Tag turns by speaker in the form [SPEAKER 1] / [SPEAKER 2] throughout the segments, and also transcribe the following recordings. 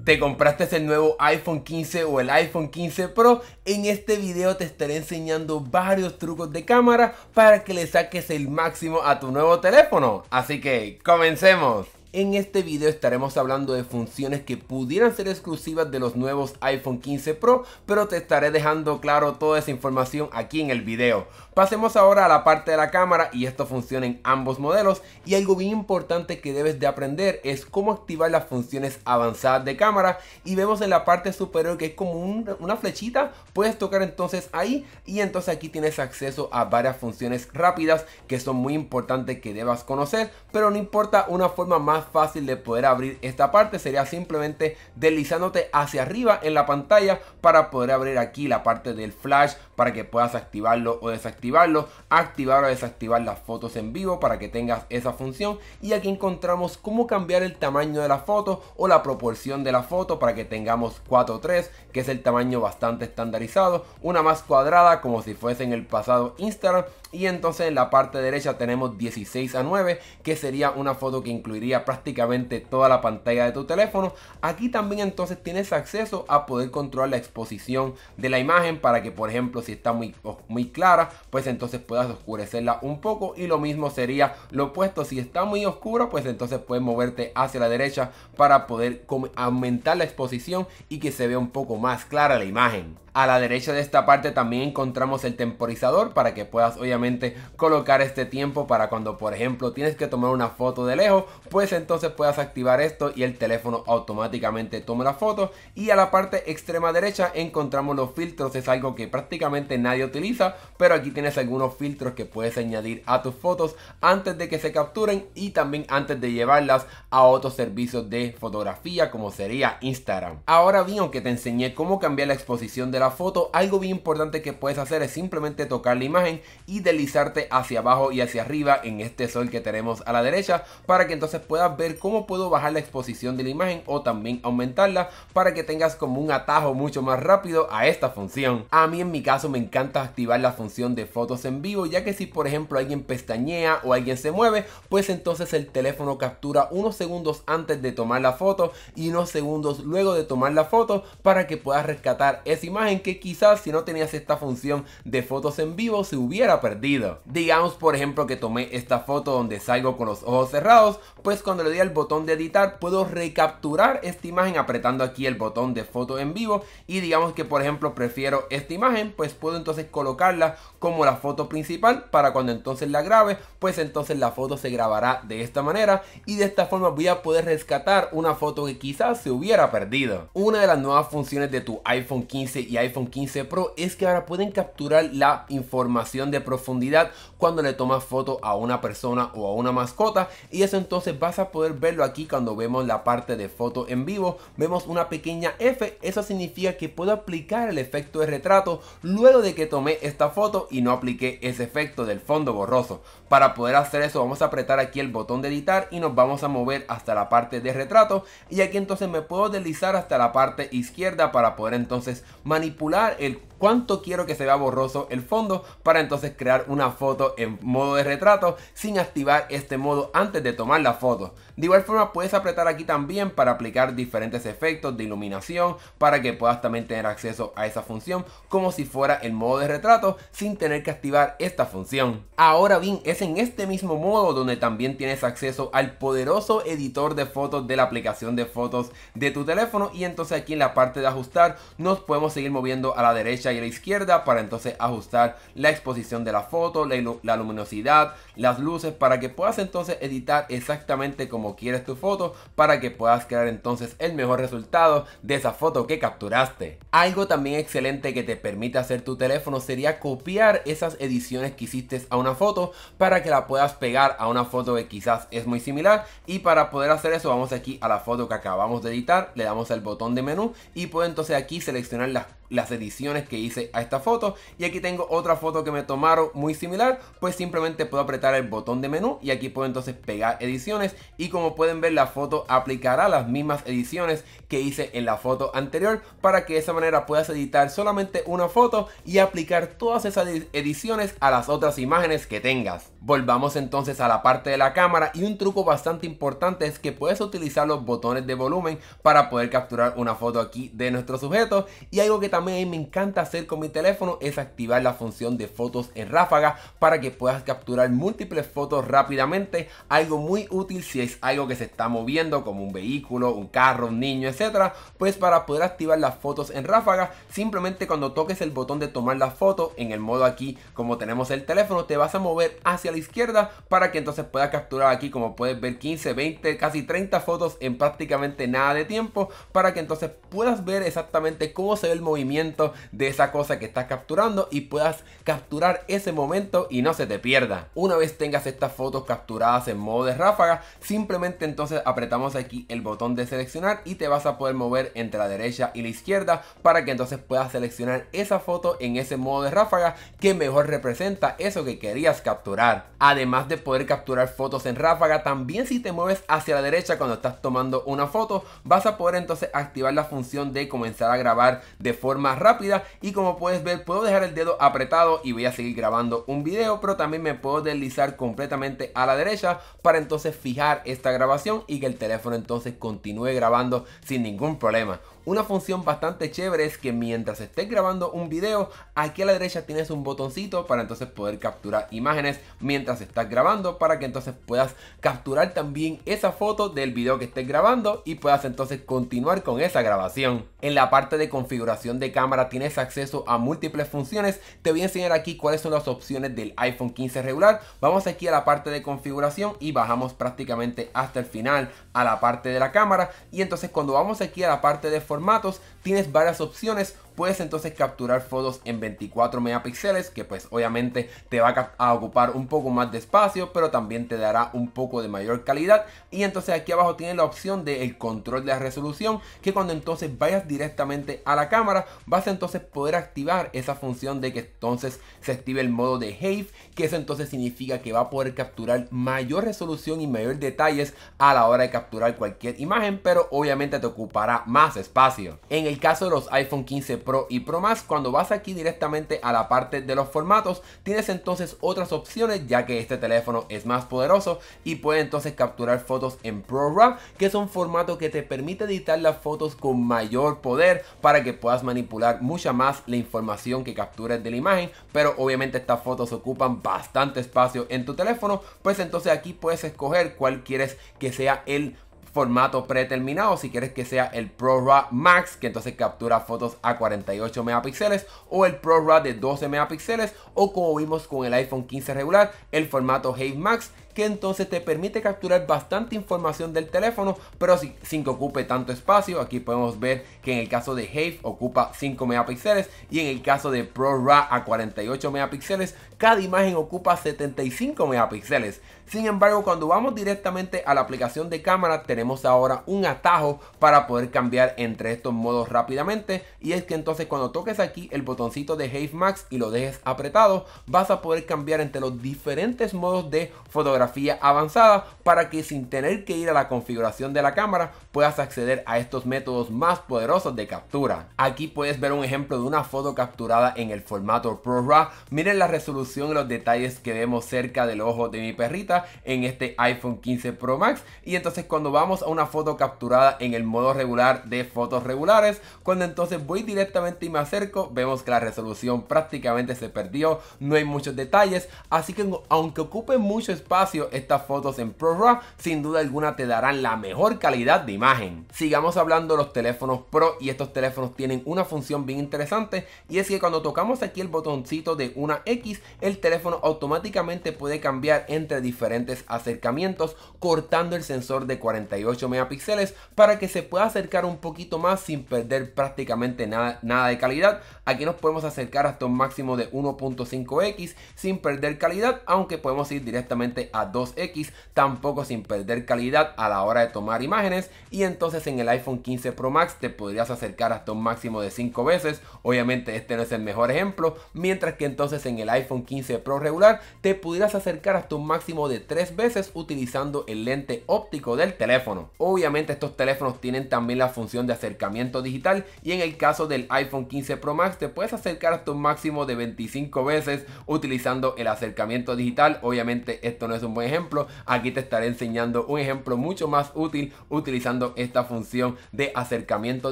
[SPEAKER 1] ¿Te compraste el nuevo iPhone 15 o el iPhone 15 Pro? En este video te estaré enseñando varios trucos de cámara para que le saques el máximo a tu nuevo teléfono. Así que comencemos. En este video estaremos hablando de funciones que pudieran ser exclusivas de los nuevos iPhone 15 Pro, pero te estaré dejando claro toda esa información aquí en el video. Pasemos ahora a la parte de la cámara y esto funciona en ambos modelos, y algo bien importante que debes de aprender es cómo activar las funciones avanzadas de cámara, y vemos en la parte superior que es como una flechita, puedes tocar entonces ahí y entonces aquí tienes acceso a varias funciones rápidas que son muy importantes que debas conocer, pero no importa, una forma más fácil de poder abrir esta parte sería simplemente deslizándote hacia arriba en la pantalla para poder abrir aquí la parte del flash para que puedas activarlo o desactivarlo, activar o desactivar las fotos en vivo para que tengas esa función, y aquí encontramos cómo cambiar el tamaño de la foto o la proporción de la foto para que tengamos 4:3, que es el tamaño bastante estandarizado, una más cuadrada como si fuese en el pasado Instagram, y entonces en la parte derecha tenemos 16:9, que sería una foto que incluiría prácticamente toda la pantalla de tu teléfono. Aquí también entonces tienes acceso a poder controlar la exposición de la imagen para que, por ejemplo, si está muy clara, pues entonces puedas oscurecerla un poco, y lo mismo sería lo opuesto, si está muy oscuro, pues entonces puedes moverte hacia la derecha para poder aumentar la exposición y que se vea un poco más clara la imagen. A la derecha de esta parte también encontramos el temporizador para que puedas obviamente colocar este tiempo para cuando, por ejemplo, tienes que tomar una foto de lejos, pues entonces puedas activar esto y el teléfono automáticamente tome la foto. Y a la parte extrema derecha encontramos los filtros, es algo que prácticamente nadie utiliza, pero aquí tienes algunos filtros que puedes añadir a tus fotos antes de que se capturen y también antes de llevarlas a otros servicios de fotografía como sería Instagram. Ahora bien, aunque te enseñé cómo cambiar la exposición de la foto, algo bien importante que puedes hacer es simplemente tocar la imagen y deslizarte hacia abajo y hacia arriba en este sol que tenemos a la derecha, para que entonces puedas ver cómo puedo bajar la exposición de la imagen o también aumentarla para que tengas como un atajo mucho más rápido a esta función. A mí en mi caso me encanta activar la función de fotos en vivo, ya que si por ejemplo alguien pestañea o alguien se mueve, pues entonces el teléfono captura unos segundos antes de tomar la foto y unos segundos luego de tomar la foto para que puedas rescatar esa imagen que quizás si no tenías esta función de fotos en vivo se hubiera perdido. Digamos por ejemplo que tomé esta foto donde salgo con los ojos cerrados, pues cuando le doy al botón de editar puedo recapturar esta imagen apretando aquí el botón de foto en vivo, y digamos que por ejemplo prefiero esta imagen, pues puedo entonces colocarla como la foto principal para cuando entonces la grabe, pues entonces la foto se grabará de esta manera y de esta forma voy a poder rescatar una foto que quizás se hubiera perdido. Una de las nuevas funciones de tu iPhone 15 y iPhone 15 Pro es que ahora pueden capturar la información de profundidad cuando le tomas foto a una persona o a una mascota, y eso entonces vas a poder verlo aquí cuando vemos la parte de foto en vivo. Vemos una pequeña F, eso significa que puedo aplicar el efecto de retrato luego de que tomé esta foto y no apliqué ese efecto del fondo borroso. Para poder hacer eso vamos a apretar aquí el botón de editar y nos vamos a mover hasta la parte de retrato, y aquí entonces me puedo deslizar hasta la parte izquierda para poder entonces manipular el cuánto quiero que se vea borroso el fondo para entonces crear una foto en modo de retrato sin activar este modo antes de tomar la foto. De igual forma puedes apretar aquí también para aplicar diferentes efectos de iluminación para que puedas también tener acceso a esa función como si fuera el modo de retrato sin tener que activar esta función. Ahora bien, es en este mismo modo donde también tienes acceso al poderoso editor de fotos de la aplicación de fotos de tu teléfono, y entonces aquí en la parte de ajustar nos podemos seguir moviendo a la derecha y a la izquierda para entonces ajustar la exposición de la foto, la luminosidad, las luces, para que puedas entonces editar exactamente como quieres tu foto para que puedas crear entonces el mejor resultado de esa foto que capturaste. Algo también excelente que te permite hacer tu teléfono sería copiar esas ediciones que hiciste a una foto para que la puedas pegar a una foto que quizás es muy similar, y para poder hacer eso vamos aquí a la foto que acabamos de editar, le damos al botón de menú y puedo entonces aquí seleccionar las ediciones que hice a esta foto, y aquí tengo otra foto que me tomaron muy similar, pues simplemente puedo apretar apretar el botón de menú y aquí puedo entonces pegar ediciones, y como pueden ver la foto aplicará las mismas ediciones que hice en la foto anterior, para que de esa manera puedas editar solamente una foto y aplicar todas esas ediciones a las otras imágenes que tengas. Volvamos entonces a la parte de la cámara, y un truco bastante importante es que puedes utilizar los botones de volumen para poder capturar una foto aquí de nuestro sujeto. Y algo que también a mí me encanta hacer con mi teléfono es activar la función de fotos en ráfaga para que puedas capturar múltiples fotos rápidamente, algo muy útil si es algo que se está moviendo como un vehículo, un carro, un niño, etcétera. Pues para poder activar las fotos en ráfaga, simplemente cuando toques el botón de tomar la foto en el modo aquí como tenemos el teléfono, te vas a mover hacia la izquierda para que entonces puedas capturar aquí, como puedes ver, 15, 20, casi 30 fotos en prácticamente nada de tiempo, para que entonces puedas ver exactamente cómo se ve el movimiento de esa cosa que estás capturando y puedas capturar ese momento y no se te pierda. Una vez tengas estas fotos capturadas en modo de ráfaga, simplemente entonces apretamos aquí el botón de seleccionar y te vas a poder mover entre la derecha y la izquierda para que entonces puedas seleccionar esa foto en ese modo de ráfaga que mejor representa eso que querías capturar. Además de poder capturar fotos en ráfaga, también si te mueves hacia la derecha cuando estás tomando una foto, vas a poder entonces activar la función de comenzar a grabar de forma rápida, y como puedes ver puedo dejar el dedo apretado y voy a seguir grabando un video, pero también me puedo deslizar completamente a la derecha para entonces fijar esta grabación y que el teléfono entonces continúe grabando sin ningún problema. Una función bastante chévere es que mientras estés grabando un video, aquí a la derecha tienes un botoncito para entonces poder capturar imágenes mientras estás grabando, para que entonces puedas capturar también esa foto del video que estés grabando y puedas entonces continuar con esa grabación. En la parte de configuración de cámara tienes acceso a múltiples funciones. Te voy a enseñar aquí cuáles son las opciones del iPhone 15 regular. Vamos aquí a la parte de configuración y bajamos prácticamente hasta el final a la parte de la cámara, y entonces cuando vamos aquí a la parte de formatos tienes varias opciones. Puedes entonces capturar fotos en 24 megapíxeles, que pues obviamente te va a ocupar un poco más de espacio, pero también te dará un poco de mayor calidad. Y entonces aquí abajo tienes la opción del control de la resolución, que cuando entonces vayas directamente a la cámara vas a entonces poder activar esa función de que entonces se active el modo de HEIF, que eso entonces significa que va a poder capturar mayor resolución y mayor detalles a la hora de capturar cualquier imagen, pero obviamente te ocupará más espacio. En el caso de los iPhone 15 Pro y Pro Max, cuando vas aquí directamente a la parte de los formatos, tienes entonces otras opciones, ya que este teléfono es más poderoso y puede entonces capturar fotos en ProRAW, que es un formato que te permite editar las fotos con mayor poder para que puedas manipular mucha más la información que captures de la imagen. Pero obviamente estas fotos ocupan bastante espacio en tu teléfono, pues entonces aquí puedes escoger cuál quieres que sea el formato predeterminado. Si quieres que sea el ProRAW Max, que entonces captura fotos a 48 megapíxeles, o el ProRAW de 12 megapíxeles, o como vimos con el iPhone 15 regular, el formato HEIF Max, que entonces te permite capturar bastante información del teléfono, pero sin que ocupe tanto espacio. Aquí podemos ver que en el caso de HEIF ocupa 5 megapíxeles y en el caso de ProRAW a 48 megapíxeles, cada imagen ocupa 75 megapíxeles. Sin embargo, cuando vamos directamente a la aplicación de cámara, tenemos ahora un atajo para poder cambiar entre estos modos rápidamente, y es que entonces cuando toques aquí el botoncito de HEIF Max y lo dejes apretado, vas a poder cambiar entre los diferentes modos de fotografía avanzada, para que sin tener que ir a la configuración de la cámara puedas acceder a estos métodos más poderosos de captura. Aquí puedes ver un ejemplo de una foto capturada en el formato ProRAW. Miren la resolución y los detalles que vemos cerca del ojo de mi perrita en este iPhone 15 Pro Max. Y entonces cuando vamos a una foto capturada en el modo regular de fotos regulares, cuando entonces voy directamente y me acerco, vemos que la resolución prácticamente se perdió, no hay muchos detalles. Así que aunque ocupe mucho espacio, estas fotos en ProRAW sin duda alguna te darán la mejor calidad de imagen. Sigamos hablando de los teléfonos Pro, y estos teléfonos tienen una función bien interesante, y es que cuando tocamos aquí el botoncito de una X, el teléfono automáticamente puede cambiar entre diferentes acercamientos, cortando el sensor de 48 megapíxeles para que se pueda acercar un poquito más sin perder prácticamente nada de calidad. Aquí nos podemos acercar hasta un máximo de 1.5x sin perder calidad, aunque podemos ir directamente a a 2x, tampoco sin perder calidad a la hora de tomar imágenes. Y entonces en el iPhone 15 Pro Max te podrías acercar hasta un máximo de 5 veces. Obviamente este no es el mejor ejemplo, mientras que entonces en el iPhone 15 Pro regular te pudieras acercar hasta un máximo de 3 veces utilizando el lente óptico del teléfono. Obviamente estos teléfonos tienen también la función de acercamiento digital, y en el caso del iPhone 15 Pro Max te puedes acercar hasta un máximo de 25 veces utilizando el acercamiento digital. Obviamente esto no es un buen ejemplo, aquí te estaré enseñando un ejemplo mucho más útil utilizando esta función de acercamiento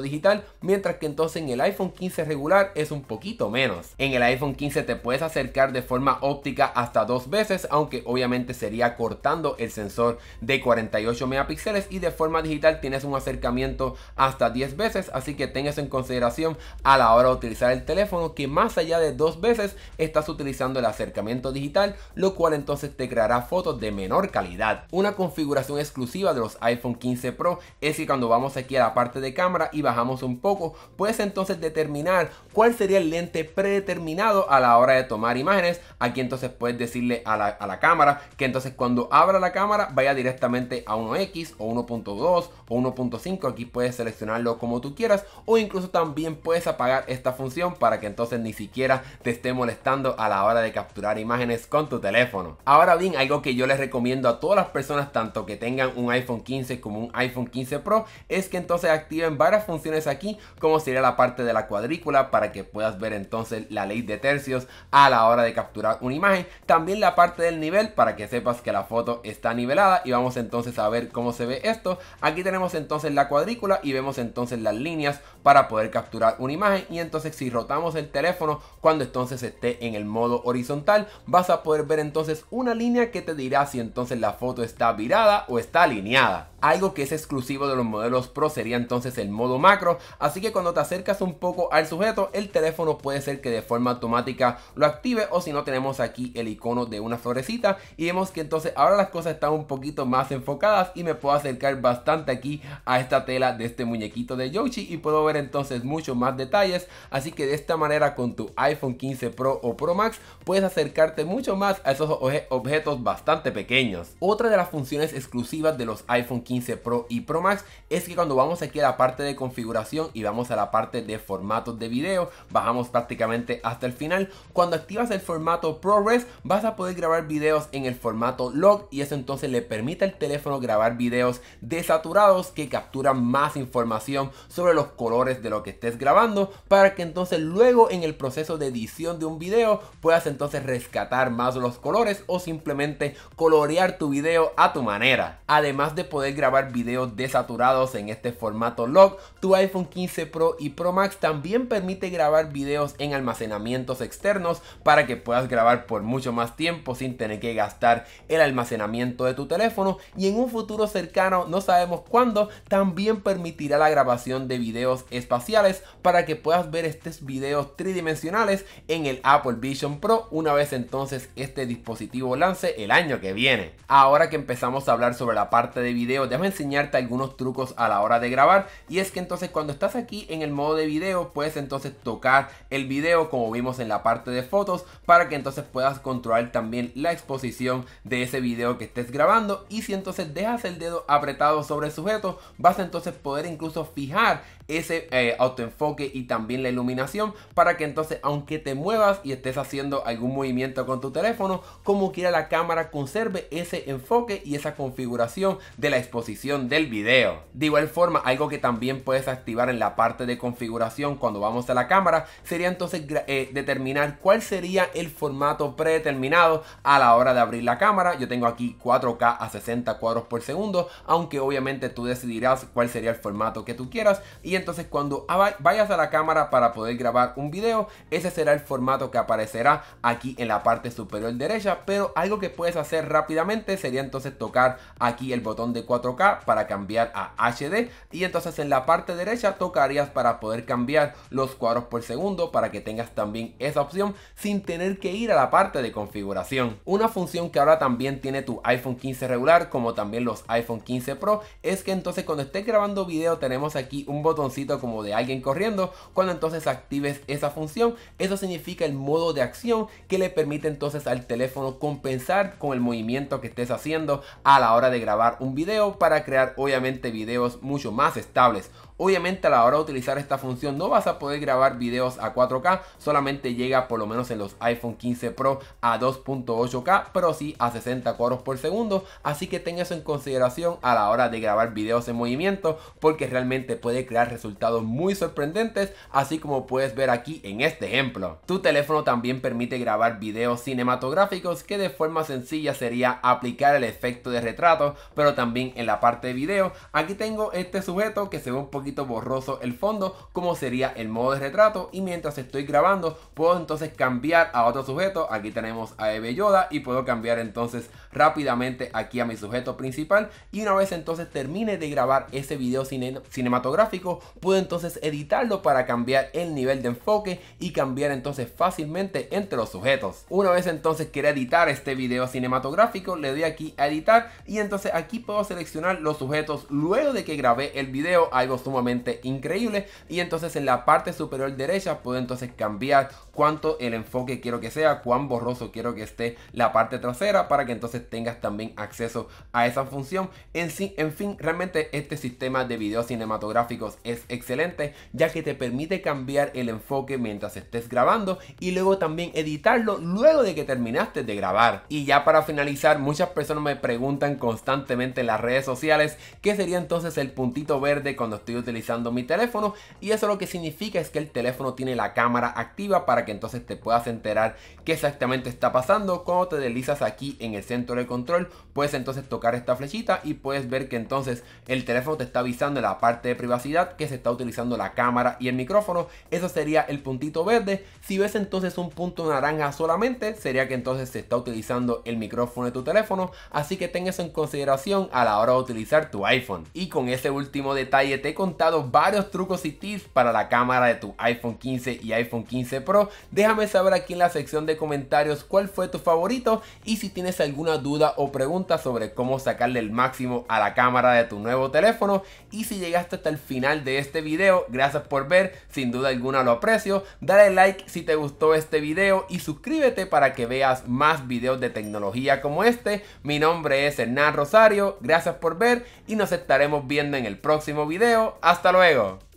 [SPEAKER 1] digital, mientras que entonces en el iPhone 15 regular es un poquito menos. En el iPhone 15 te puedes acercar de forma óptica hasta 2 veces, aunque obviamente sería cortando el sensor de 48 megapíxeles, y de forma digital tienes un acercamiento hasta 10 veces, así que tengas en consideración a la hora de utilizar el teléfono que más allá de 2 veces estás utilizando el acercamiento digital, lo cual entonces te creará fotos de menor calidad. Una configuración exclusiva de los iPhone 15 Pro es que cuando vamos aquí a la parte de cámara y bajamos un poco, puedes entonces determinar cuál sería el lente predeterminado a la hora de tomar imágenes. Aquí entonces puedes decirle a la cámara que entonces cuando abra la cámara vaya directamente a 1x o 1.2 o 1.5. aquí puedes seleccionarlo como tú quieras, o incluso también puedes apagar esta función para que entonces ni siquiera te esté molestando a la hora de capturar imágenes con tu teléfono. Ahora bien, algo que yo les recomiendo a todas las personas, tanto que tengan un iPhone 15 como un iPhone 15 Pro, es que entonces activen varias funciones aquí, como sería la parte de la cuadrícula para que puedas ver entonces la ley de tercios a la hora de capturar una imagen, también la parte del nivel para que sepas que la foto está nivelada. Y vamos entonces a ver cómo se ve esto. Aquí tenemos entonces la cuadrícula y vemos entonces las líneas para poder capturar una imagen, y entonces si rotamos el teléfono cuando entonces esté en el modo horizontal vas a poder ver entonces una línea que te dirá si entonces la foto está virada o está alineada. Algo que es exclusivo de los modelos Pro sería entonces el modo macro, así que cuando te acercas un poco al sujeto el teléfono puede ser que de forma automática lo active, o si no tenemos aquí el icono de una florecita y vemos que entonces ahora las cosas están un poquito más enfocadas y me puedo acercar bastante aquí a esta tela de este muñequito de Yoshi y puedo ver entonces muchos más detalles. Así que de esta manera con tu iPhone 15 Pro o Pro Max puedes acercarte mucho más a esos objetos bastante pequeños. Otra de las funciones exclusivas de los iPhone 15 Pro y Pro Max es que cuando vamos aquí a la parte de configuración y vamos a la parte de formatos de video, bajamos prácticamente hasta el final. Cuando activas el formato ProRes vas a poder grabar videos en el formato log, y eso entonces le permite al teléfono grabar videos desaturados que capturan más información sobre los colores de lo que estés grabando, para que entonces luego en el proceso de edición de un video puedas entonces rescatar más los colores o simplemente colorear tu video a tu manera. Además de poder grabar videos desaturados en este formato log, tu iPhone 15 Pro y Pro Max también permite grabar videos en almacenamientos externos para que puedas grabar por mucho más tiempo sin tener que gastar el almacenamiento de tu teléfono, y en un futuro cercano, no sabemos cuándo, también permitirá la grabación de videos espaciales para que puedas ver estos videos tridimensionales en el Apple Vision Pro una vez entonces este dispositivo lance el año que viene. Ahora que empezamos a hablar sobre la parte de video, déjame enseñarte algunos trucos a la hora de grabar, y es que entonces cuando estás aquí en el modo de video puedes entonces tocar el video como vimos en la parte de fotos para que entonces puedas controlar también la exposición de ese video que estés grabando, y si entonces dejas el dedo apretado sobre el sujeto vas a entonces poder incluso fijar ese autoenfoque y también la iluminación, para que entonces aunque te muevas y estés haciendo algún movimiento con tu teléfono, como quiera la cámara conserve ese enfoque y esa configuración de la exposición del video. De igual forma, algo que también puedes activar en la parte de configuración cuando vamos a la cámara sería entonces determinar cuál sería el formato predeterminado a la hora de abrir la cámara. Yo tengo aquí 4K a 60 cuadros por segundo, aunque obviamente tú decidirás cuál sería el formato que tú quieras, y entonces cuando vayas a la cámara para poder grabar un video, ese será el formato que aparecerá aquí en la parte superior derecha. Pero algo que puedes hacer rápidamente sería entonces tocar aquí el botón de 4K 4K para cambiar a HD, y entonces en la parte derecha tocarías para poder cambiar los cuadros por segundo para que tengas también esa opción sin tener que ir a la parte de configuración. Una función que ahora también tiene tu iPhone 15 regular como también los iPhone 15 Pro es que entonces cuando estés grabando video tenemos aquí un botoncito como de alguien corriendo. Cuando entonces actives esa función, eso significa el modo de acción que le permite entonces al teléfono compensar con el movimiento que estés haciendo a la hora de grabar un video para crear obviamente videos mucho más estables. Obviamente a la hora de utilizar esta función no vas a poder grabar videos a 4K, solamente llega por lo menos en los iPhone 15 Pro a 2.8K, pero sí a 60 cuadros por segundo, así que tenga eso en consideración a la hora de grabar videos en movimiento, porque realmente puede crear resultados muy sorprendentes, así como puedes ver aquí en este ejemplo. Tu teléfono también permite grabar videos cinematográficos, que de forma sencilla sería aplicar el efecto de retrato, pero también en la parte de video. Aquí tengo este sujeto que se ve un poquito borroso el fondo, como sería el modo de retrato, y mientras estoy grabando puedo entonces cambiar a otro sujeto. Aquí tenemos a Bebé Yoda y puedo cambiar entonces rápidamente aquí a mi sujeto principal, y una vez entonces termine de grabar ese video cinematográfico puedo entonces editarlo para cambiar el nivel de enfoque y cambiar entonces fácilmente entre los sujetos. Una vez entonces quiera editar este video cinematográfico, le doy aquí a editar y entonces aquí puedo seleccionar los sujetos luego de que grabé el video, algo sumamente increíble, y entonces en la parte superior derecha puedo entonces cambiar cuánto el enfoque quiero que sea, cuán borroso quiero que esté la parte trasera, para que entonces tengas también acceso a esa función. En fin, realmente este sistema de videos cinematográficos es excelente, ya que te permite cambiar el enfoque mientras estés grabando y luego también editarlo luego de que terminaste de grabar. Y ya para finalizar, muchas personas me preguntan constantemente en las redes sociales qué sería entonces el puntito verde cuando estoy utilizando mi teléfono, y eso lo que significa es que el teléfono tiene la cámara activa para que entonces te puedas enterar qué exactamente está pasando. Cuando te deslizas aquí en el centro de control, puedes entonces tocar esta flechita y puedes ver que entonces el teléfono te está avisando en la parte de privacidad que se está utilizando la cámara y el micrófono. Eso sería el puntito verde. Si ves entonces un punto naranja solamente, sería que entonces se está utilizando el micrófono de tu teléfono, así que ten eso en consideración a la hora de utilizar tu iPhone. Y con ese último detalle te he contado varios trucos y tips para la cámara de tu iPhone 15 y iPhone 15 Pro. Déjame saber aquí en la sección de comentarios cuál fue tu favorito, y si tienes alguna duda o pregunta sobre cómo sacarle el máximo a la cámara de tu nuevo teléfono. Y si llegaste hasta el final de este video, gracias por ver, sin duda alguna lo aprecio. Dale like si te gustó este video y suscríbete para que veas más videos de tecnología como este. Mi nombre es Hernán Rosario, gracias por ver y nos estaremos viendo en el próximo video. Hasta luego.